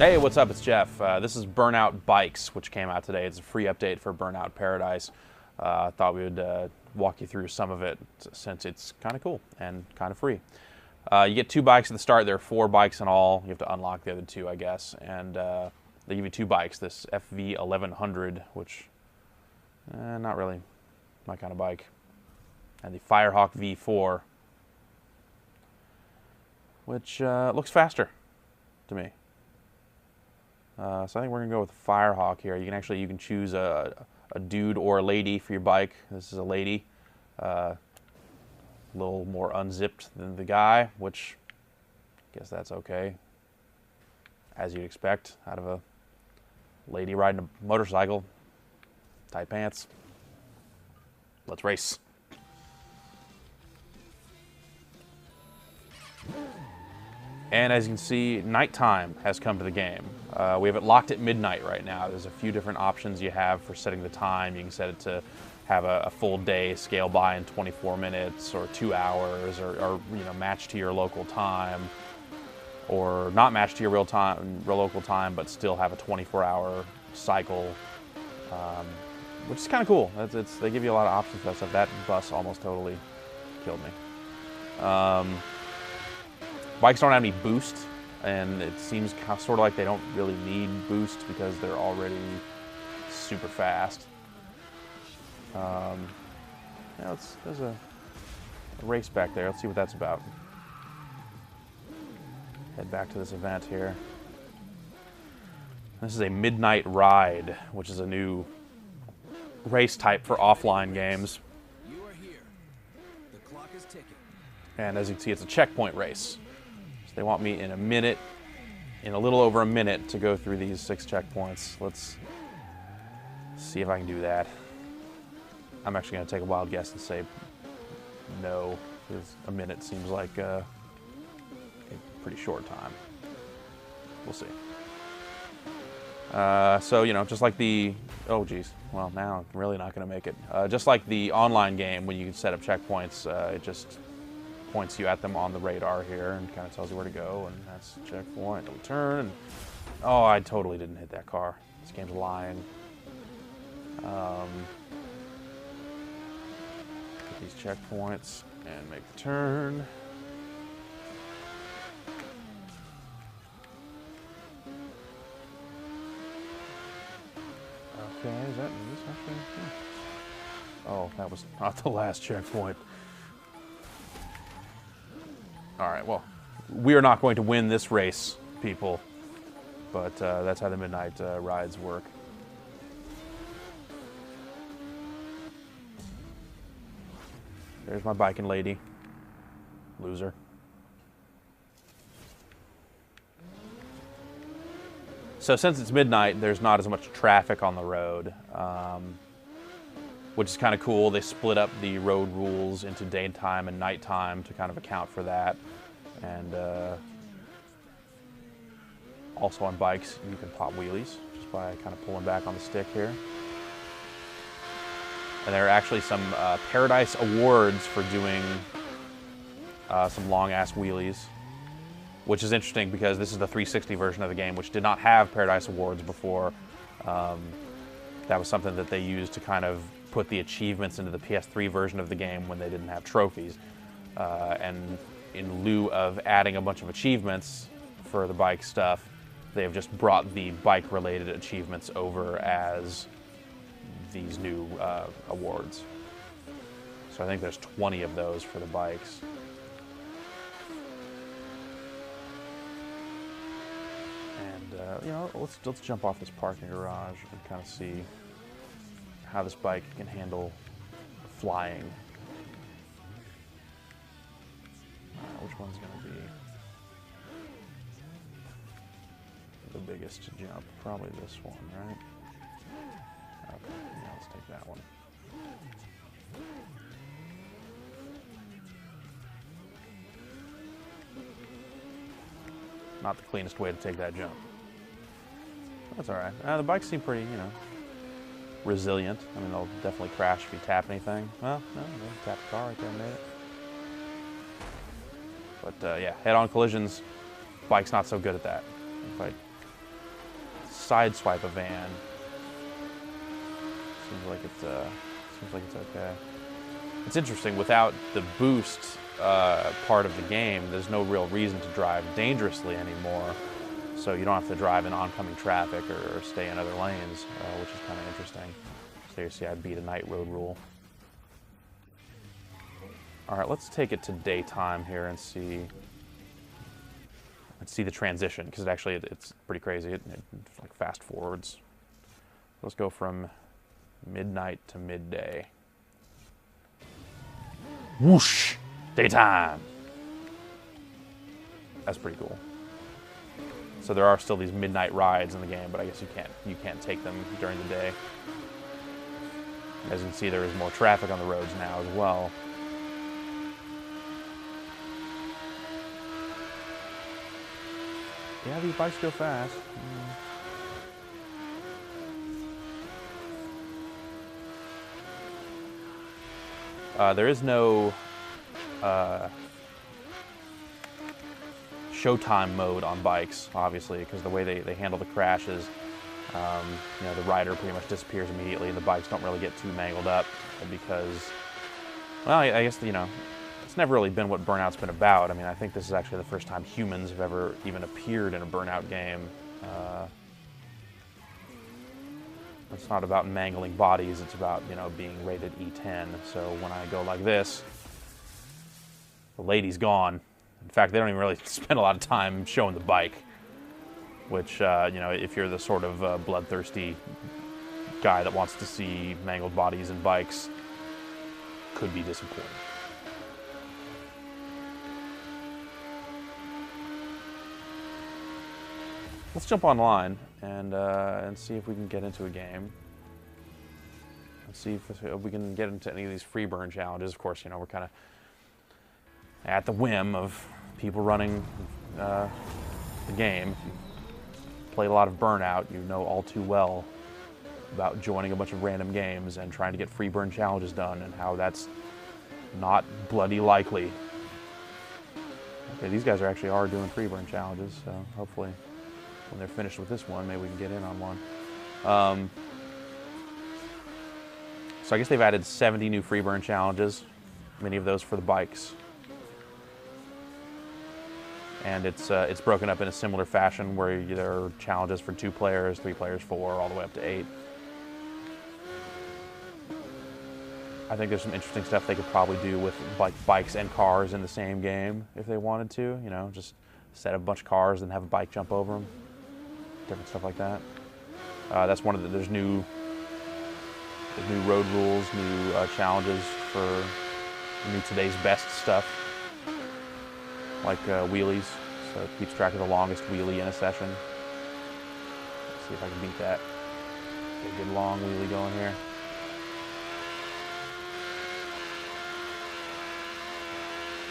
Hey, what's up? It's Jeff. This is Burnout Bikes, which came out today. It's a free update for Burnout Paradise. I thought we would walk you through some of it since it's kind of cool and kind of free. You get 2 bikes at the start. There are 4 bikes in all. You have to unlock the other 2, I guess. And they give you 2 bikes. This FV1100, which not really my kind of bike, and the Firehawk V4, which looks faster to me. So I think we're gonna go with the Firehawk here. You can choose a dude or a lady for your bike. This is a lady, a little more unzipped than the guy, which I guess that's okay, as you'd expect out of a lady riding a motorcycle. Tight pants. Let's race. And as you can see, nighttime has come to the game. We have it locked at midnight right now. There's a few different options you have for setting the time. You can set it to have a full day scale by in 24 minutes or 2 hours, or match to your local time, or not match to your local time, but still have a 24-hour cycle, which is kind of cool. They give you a lot of options for that stuff. That bus almost totally killed me. Bikes don't have any boost, and it seems sort of like they don't really need boost because they're already super fast. There's a race back there. Let's see what that's about. Head back to this event here. This is a midnight ride, which is a new race type for offline games. You are here. The clock is ticking. And as you can see, it's a checkpoint race. So they want me in a little over a minute to go through these 6 checkpoints. Let's see if I can do that. I'm actually going to take a wild guess and say no, because a minute seems like a pretty short time. We'll see. So, just like the, oh geez, well now I'm really not going to make it. Just like the online game, when you can set up checkpoints, it just points you at them on the radar here and kind of tells you where to go, and that's checkpoint, it'll turn, and oh, I totally didn't hit that car. This game's lying. Get these checkpoints and make the turn. Okay, is this actually? Oh, that was not the last checkpoint. All right, well, we are not going to win this race, people, but that's how the midnight rides work. There's my biking lady. Loser. So since it's midnight, there's not as much traffic on the road, which is kind of cool. They split up the road rules into daytime and nighttime to kind of account for that. And also on bikes, you can pop wheelies just by kind of pulling back on the stick here. And there are actually some Paradise Awards for doing some long-ass wheelies, which is interesting because this is the 360 version of the game, which did not have Paradise Awards before. That was something that they used to kind of put the achievements into the PS3 version of the game when they didn't have trophies. And in lieu of adding a bunch of achievements for the bike stuff, they've just brought the bike-related achievements over as these new awards. So I think there's 20 of those for the bikes. And let's jump off this parking garage and kind of see how this bike can handle flying. Which one's going to be the biggest to jump? Probably this one, right? Okay, yeah, let's take that one. Not the cleanest way to take that jump. That's all right. The bikes seem pretty, resilient. I mean, they'll definitely crash if you tap anything. Well, no, they tapped the car right there and made it. But yeah, head-on collisions, bike's not so good at that. If I sideswipe a van. Seems like it's okay. It's interesting. Without the boost part of the game, there's no real reason to drive dangerously anymore. So you don't have to drive in oncoming traffic or stay in other lanes, which is kind of interesting. So you see, I beat a night road rule. All right, let's take it to daytime here and see. Let's see the transition, because it's pretty crazy. It like fast forwards. Let's go from midnight to midday. Whoosh! Daytime! That's pretty cool. So there are still these midnight rides in the game, but I guess you can't take them during the day. As you can see, there is more traffic on the roads now as well. Yeah, these bikes go fast. There is no showtime mode on bikes, obviously, because the way they handle the crashes, you know, the rider pretty much disappears immediately, and the bikes don't really get too mangled up because, well, I guess, you know, it's never really been what Burnout's been about. I mean, I think this is actually the first time humans have ever even appeared in a Burnout game. It's not about mangling bodies, it's about, you know, being rated E10. So when I go like this, the lady's gone. In fact, they don't even really spend a lot of time showing the bike, which, you know, if you're the sort of bloodthirsty guy that wants to see mangled bodies and bikes, could be disappointing. Let's jump online and see if we can get into a game. Let's see if we can get into any of these free burn challenges. Of course, you know, we're kind of at the whim of people running the game. If you played a lot of Burnout, you know all too well about joining a bunch of random games and trying to get free burn challenges done and how that's not bloody likely. Okay, these guys are doing free burn challenges, so hopefully when they're finished with this one, maybe we can get in on one. So I guess they've added 70 new free burn challenges, many of those for the bikes. And it's broken up in a similar fashion where there are challenges for 2 players, 3 players, 4, all the way up to 8. I think there's some interesting stuff they could probably do with like bikes and cars in the same game if they wanted to. You know, just set up a bunch of cars and have a bike jump over them. Different stuff like that. That's one of the. There's new road rules, new challenges for new today's best stuff, like wheelies. So it keeps track of the longest wheelie in a session. Let's see if I can beat that. Get a good long wheelie going here.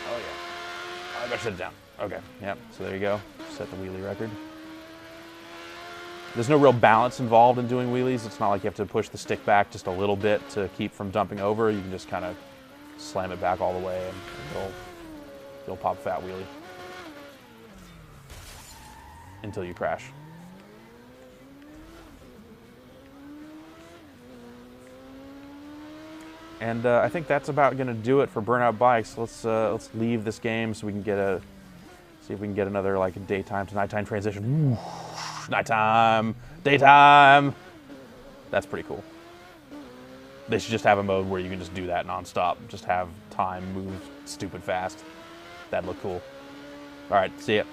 Oh yeah. I better set it down. Okay. Yep. So there you go. Set the wheelie record. There's no real balance involved in doing wheelies. It's not like you have to push the stick back just a little bit to keep from dumping over. You can just kind of slam it back all the way and you'll pop a fat wheelie until you crash. And I think that's about going to do it for Burnout Bikes. Let's leave this game so we can see if we can get another like daytime to nighttime transition. Ooh. Nighttime, daytime. That's pretty cool. They should just have a mode where you can just do that nonstop. Just have time move stupid fast. That'd look cool. All right, see ya.